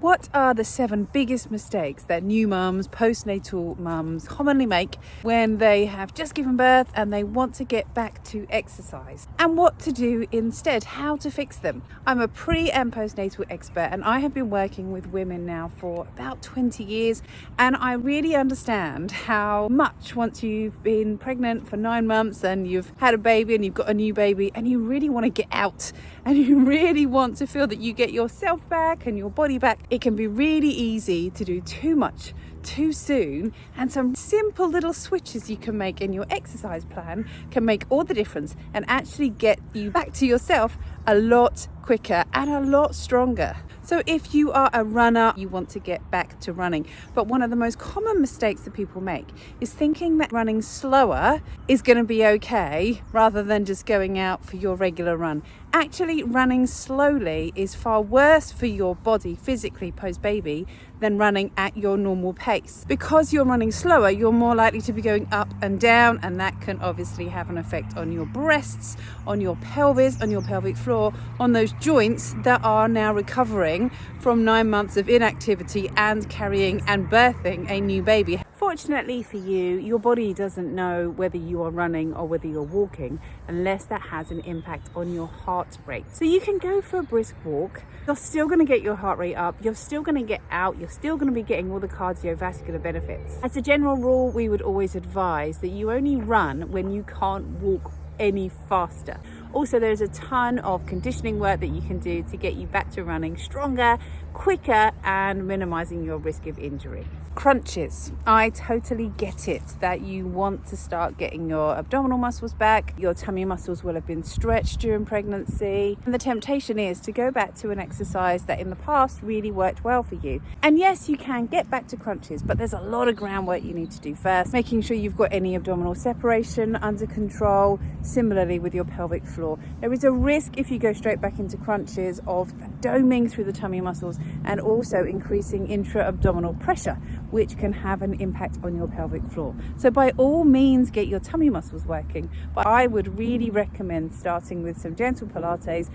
What are the 7 biggest mistakes that new mums, postnatal mums commonly make when they have just given birth and they want to get back to exercise? And what to do instead, how to fix them? I'm a pre and postnatal expert and I have been working with women now for about 20 years, and I really understand how much once you've been pregnant for 9 months and you've had a baby and you've got a new baby and you really want to get out and you really want to feel that you get yourself back and your body back, it can be really easy to do too much too soon, and some simple little switches you can make in your exercise plan can make all the difference and actually get you back to yourself a lot quicker and a lot stronger. So if you are a runner, you want to get back to running. But one of the most common mistakes that people make is thinking that running slower is going to be okay rather than just going out for your regular run. Actually, running slowly is far worse for your body physically post-baby than running at your normal pace. Because you're running slower, you're more likely to be going up and down, and that can obviously have an effect on your breasts, on your pelvis, on your pelvic floor, on those joints that are now recovering from 9 months of inactivity and carrying and birthing a new baby. Fortunately for you, your body doesn't know whether you are running or whether you're walking unless that has an impact on your heart rate. So you can go for a brisk walk. You're still going to get your heart rate up. You're still going to get out. You're still going to be getting all the cardiovascular benefits. As a general rule, we would always advise that you only run when you can't walk any faster. Also, there's a ton of conditioning work that you can do to get you back to running stronger, quicker, and minimizing your risk of injury. Crunches. I totally get it that you want to start getting your abdominal muscles back. Your tummy muscles will have been stretched during pregnancy. And the temptation is to go back to an exercise that in the past really worked well for you. And yes, you can get back to crunches, but there's a lot of groundwork you need to do first, making sure you've got any abdominal separation under control. Similarly with your pelvic floor, there is a risk if you go straight back into crunches of doming through the tummy muscles and also increasing intra-abdominal pressure, which can have an impact on your pelvic floor. So by all means, get your tummy muscles working, but I would really recommend starting with some gentle Pilates,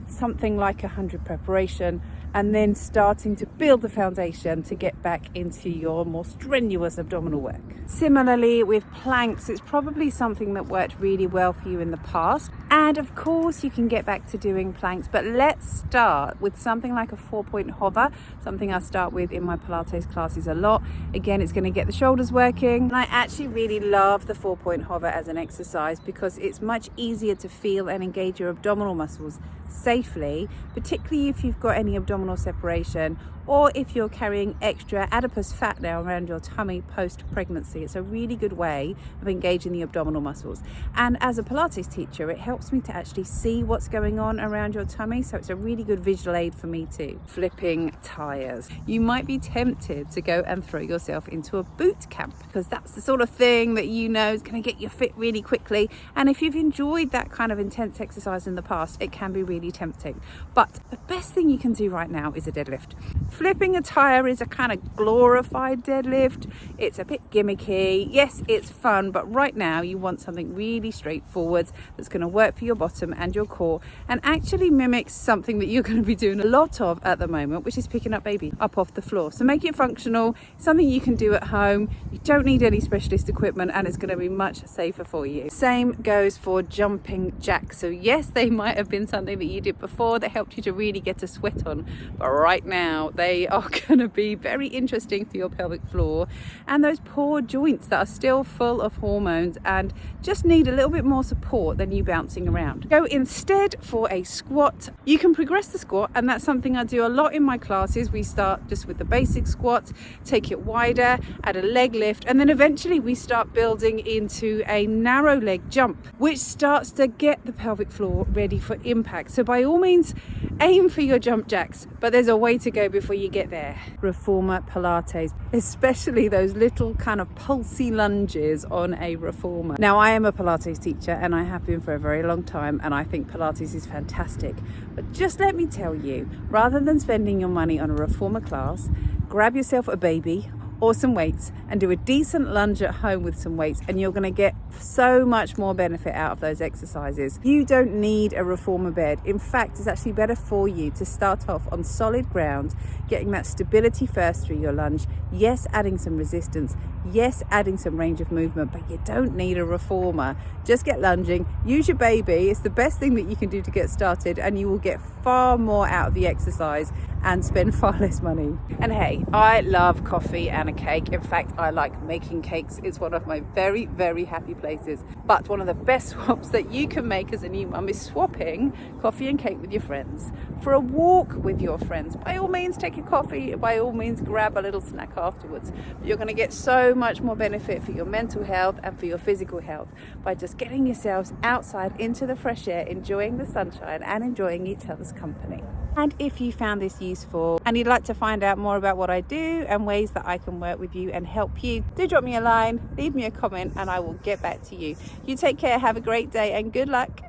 something like 100 preparation, and then starting to build the foundation to get back into your more strenuous abdominal work. Similarly with planks, it's probably something that worked really well for you in the past. And of course you can get back to doing planks, but let's start with something like a 4-point hover, something I start with in my Pilates classes a lot. Again, it's going to get the shoulders working. And I actually really love the 4-point hover as an exercise because it's much easier to feel and engage your abdominal muscles safely, particularly if you've got any abdominal separation or if you're carrying extra adipose fat now around your tummy post-pregnancy. It's a really good way of engaging the abdominal muscles. And as a Pilates teacher, it helps me to actually see what's going on around your tummy, so it's a really good visual aid for me too. Flipping tires. You might be tempted to go and throw yourself into a boot camp because that's the sort of thing that you know is going to get you fit really quickly. And if you've enjoyed that kind of intense exercise in the past, it can be really tempting. But the best thing you can do right now is a deadlift. Flipping a tire is a kind of glorified deadlift. It's a bit gimmicky. Yes, it's fun, but right now you want something really straightforward that's going to work for your bottom and your core and actually mimics something that you're going to be doing a lot of at the moment, which is picking up baby up off the floor. So make it functional, something you can do at home. You don't need any specialist equipment and it's going to be much safer for you. Same goes for jumping jacks. So yes, they might have been something that you did before that helped you to really get a sweat on, but right now they are going to be very interesting for your pelvic floor and those poor joints that are still full of hormones and just need a little bit more support than you bouncing around. Go instead for a squat. You can progress the squat, and that's something I do a lot in my classes. We start just with the basic squat, take it wider, add a leg lift, and then eventually we start building into a narrow leg jump, which starts to get the pelvic floor ready for impact. So by all means, aim for your jump jacks, but there's a way to go before you get there. Reformer Pilates, especially those little kind of pulsy lunges on a reformer. Now, I am a Pilates teacher and I have been for a very long time, and I think Pilates is fantastic. But just let me tell you, rather than spending your money on a reformer class, grab yourself a baby or some weights and do a decent lunge at home with some weights, and you're going to get so much more benefit out of those exercises. You don't need a reformer bed. In fact, it's actually better for you to start off on solid ground, getting that stability first through your lunge. Yes, adding some resistance. Yes, adding some range of movement, but you don't need a reformer. Just get lunging, use your baby. It's the best thing that you can do to get started, and you will get far more out of the exercise and spend far less money. And hey, I love coffee and a cake. In fact, I like making cakes. It's one of my very, very happy places. But one of the best swaps that you can make as a new mum is swapping coffee and cake with your friends. For a walk with your friends, by all means take a coffee, by all means grab a little snack afterwards. But you're going to get so much more benefit for your mental health and for your physical health by just getting yourselves outside into the fresh air, enjoying the sunshine and enjoying each other's company. And if you found this useful and you'd like to find out more about what I do and ways that I can work with you and help you, do drop me a line, leave me a comment, and I will get back to you. You take care, have a great day, and good luck.